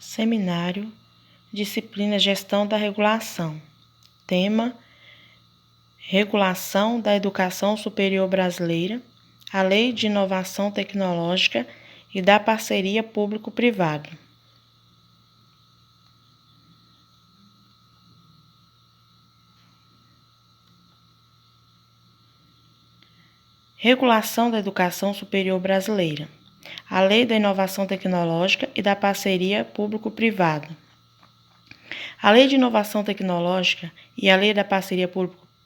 Seminário, disciplina Gestão da Regulação. Tema: Regulação da Educação Superior Brasileira, a Lei de Inovação Tecnológica e da Parceria Público-Privada. Regulação da Educação Superior Brasileira, a Lei da Inovação Tecnológica e da Parceria Público-Privada. A Lei de Inovação Tecnológica e a Lei da Parceria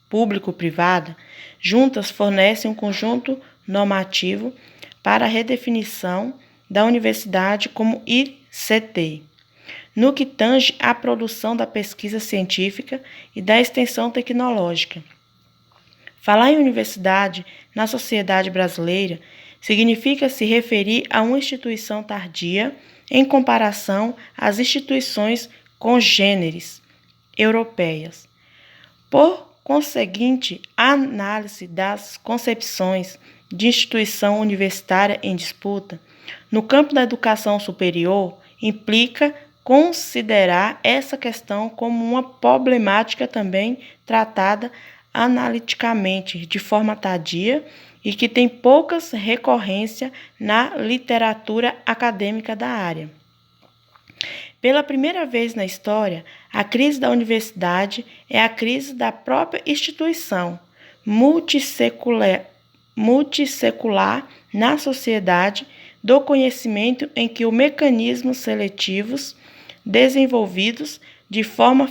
Público-Privada, juntas fornecem um conjunto normativo para a redefinição da universidade como ICT, no que tange à produção da pesquisa científica e da extensão tecnológica. Falar em universidade na sociedade brasileira significa se referir a uma instituição tardia em comparação às instituições congêneres europeias. Por conseguinte, a análise das concepções de instituição universitária em disputa no campo da educação superior implica considerar essa questão como uma problemática também tratada analiticamente de forma tardia e que tem poucas recorrência na literatura acadêmica da área. Pela primeira vez na história, a crise da universidade é a crise da própria instituição, multissecular na sociedade do conhecimento em que os mecanismos seletivos desenvolvidos de forma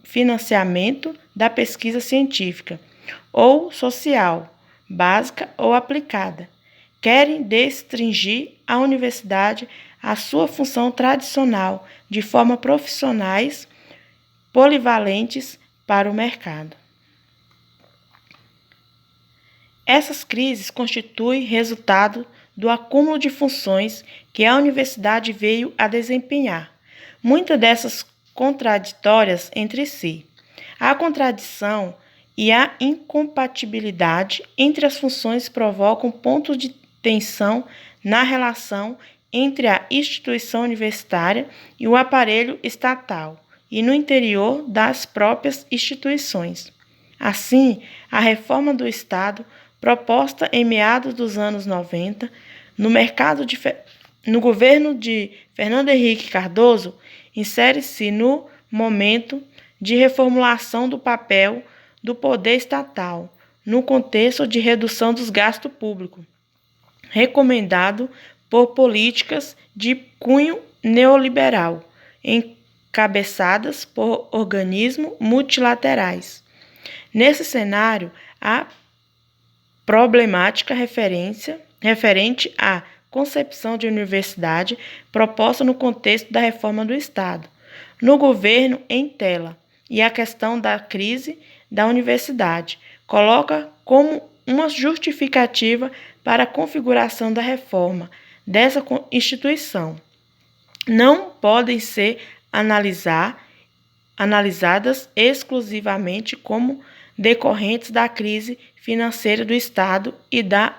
financiamento da pesquisa científica ou social, básica ou aplicada, querem restringir à universidade a sua função tradicional de forma profissionais polivalentes para o mercado. Essas crises constituem resultado do acúmulo de funções que a universidade veio a desempenhar, muitas dessas contraditórias entre si. A contradição e a incompatibilidade entre as funções provocam pontos de tensão na relação entre a instituição universitária e o aparelho estatal e no interior das próprias instituições. Assim, a reforma do Estado, proposta em meados dos anos 90, no governo de Fernando Henrique Cardoso, insere-se no momento de reformulação do papel do poder estatal, no contexto de redução dos gastos públicos, recomendado por políticas de cunho neoliberal, encabeçadas por organismos multilaterais. Nesse cenário, a problemática referente à concepção de universidade proposta no contexto da reforma do Estado, no governo em tela, e a questão da crise da universidade, coloca como uma justificativa para a configuração da reforma dessa instituição. Não podem ser analisadas exclusivamente como decorrentes da crise financeira do Estado e da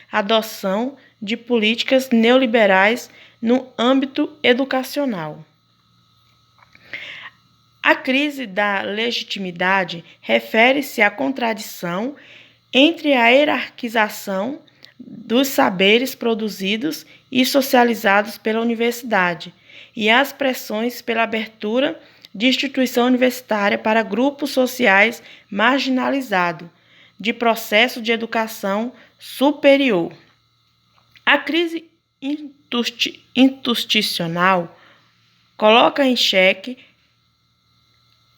adoção de políticas neoliberais no âmbito educacional. A crise da legitimidade refere-se à contradição entre a hierarquização dos saberes produzidos e socializados pela universidade e as pressões pela abertura de instituição universitária para grupos sociais marginalizados de processo de educação superior. A crise institucional coloca em xeque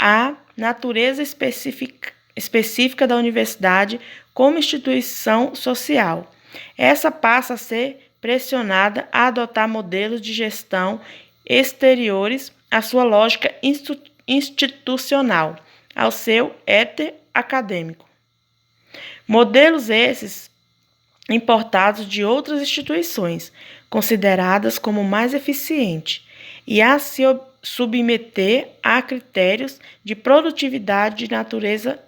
a natureza específica da universidade como instituição social. Essa passa a ser pressionada a adotar modelos de gestão exteriores à sua lógica institucional, ao seu éter acadêmico. Modelos esses importados de outras instituições, consideradas como mais eficientes, e a se submeter a critérios de produtividade de natureza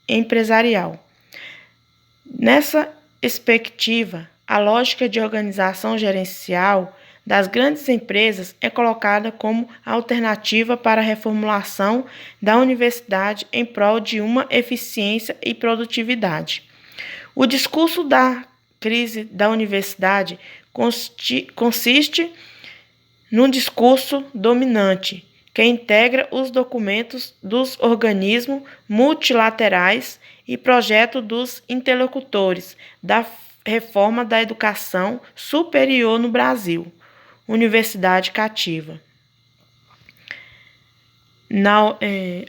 empresarial. Nessa perspectiva, a lógica de organização gerencial das grandes empresas é colocada como alternativa para a reformulação da universidade em prol de uma eficiência e produtividade. O discurso da crise da universidade consiste num discurso dominante que integra os documentos dos organismos multilaterais e projeto dos interlocutores da reforma da educação superior no Brasil. Universidade cativa.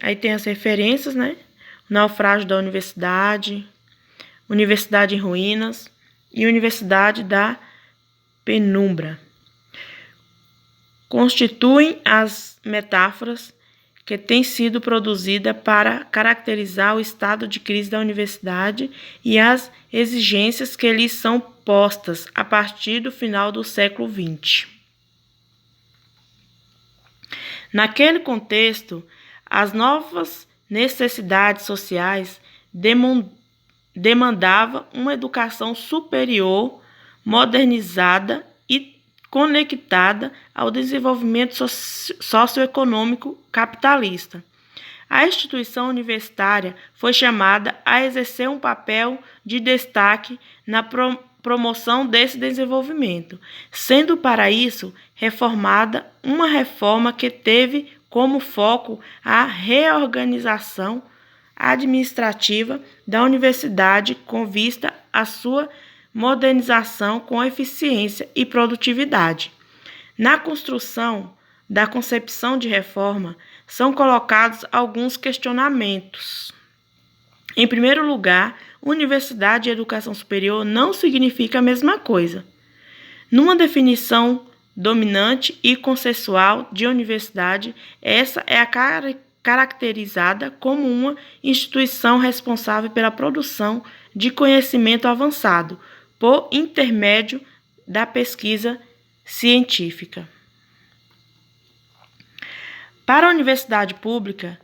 Aí tem as referências, né? Naufrágio da Universidade, Universidade em Ruínas e Universidade da Penumbra. Constituem as metáforas que têm sido produzidas para caracterizar o estado de crise da universidade e as exigências que lhes são postas a partir do final do século XX. Naquele contexto, as novas necessidades sociais demandavam uma educação superior, modernizada e conectada ao desenvolvimento socioeconômico capitalista. A instituição universitária foi chamada a exercer um papel de destaque na promoção desse desenvolvimento, sendo para isso reformada uma reforma que teve como foco a reorganização administrativa da universidade com vista à sua modernização com eficiência e produtividade. Na construção da concepção de reforma, são colocados alguns questionamentos. Em primeiro lugar, universidade e educação superior não significa a mesma coisa. Numa definição dominante e consensual de universidade, essa é caracterizada como uma instituição responsável pela produção de conhecimento avançado, por intermédio da pesquisa científica. Para a universidade pública,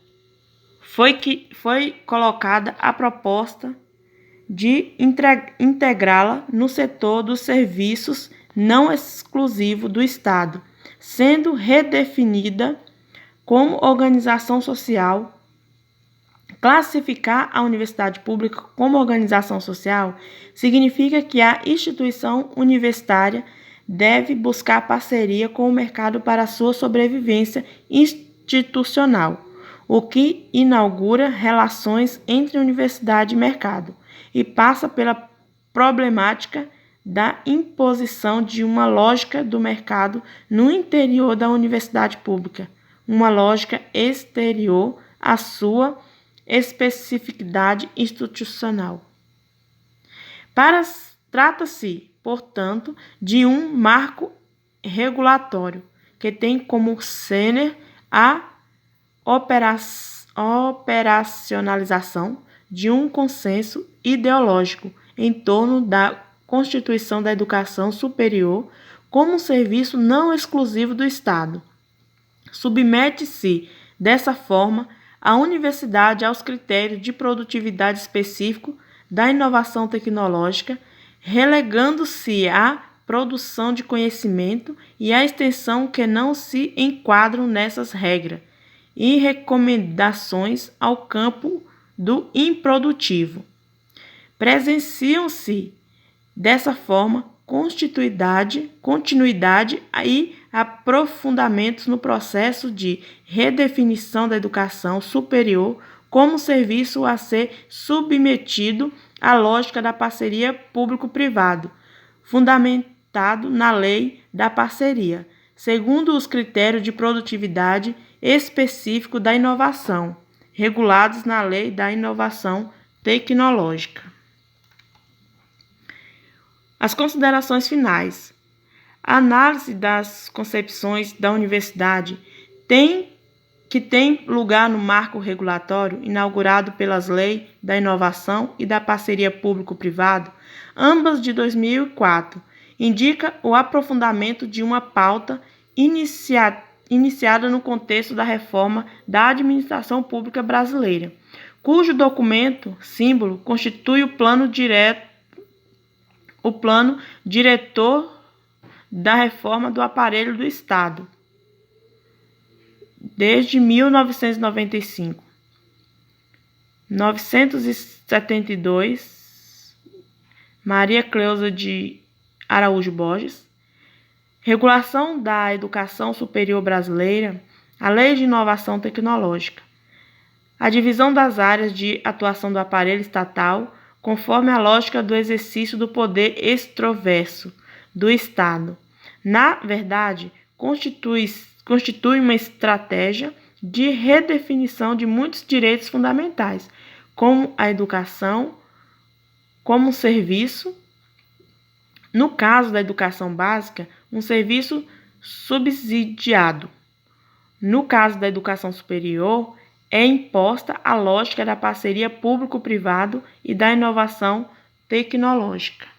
foi colocada a proposta de integrá-la no setor dos serviços não exclusivo do Estado, sendo redefinida como organização social. Classificar a universidade pública como organização social significa que a instituição universitária deve buscar parceria com o mercado para sua sobrevivência institucional, o que inaugura relações entre universidade e mercado e passa pela problemática da imposição de uma lógica do mercado no interior da universidade pública, uma lógica exterior à sua especificidade institucional. Trata-se, portanto, de um marco regulatório que tem como cerne a operacionalização de um consenso ideológico em torno da constituição da educação superior como um serviço não exclusivo do Estado. Submete-se, dessa forma, a universidade aos critérios de produtividade específico da inovação tecnológica, relegando-se à produção de conhecimento e à extensão que não se enquadram nessas regras e recomendações ao campo do improdutivo. Presenciam-se, dessa forma, continuidade e aprofundamentos no processo de redefinição da educação superior como serviço a ser submetido à lógica da parceria público-privado, fundamentado na lei da parceria, segundo os critérios de produtividade específicos da inovação, regulados na lei da inovação tecnológica. As considerações finais. A análise das concepções da universidade tem lugar no marco regulatório inaugurado pelas leis da inovação e da parceria público-privado, ambas de 2004, indica o aprofundamento de uma pauta iniciada no contexto da reforma da administração pública brasileira, cujo documento símbolo constitui o plano diretor da reforma do aparelho do Estado, desde 1995. 972, Maria Cleusa de Araújo Borges. Regulação da Educação Superior Brasileira, a Lei de Inovação Tecnológica. A divisão das áreas de atuação do aparelho estatal conforme a lógica do exercício do poder extroverso do Estado. Na verdade, constitui uma estratégia de redefinição de muitos direitos fundamentais, como a educação, como um serviço, no caso da educação básica, um serviço subsidiado. No caso da educação superior, é imposta a lógica da parceria público-privado e da inovação tecnológica.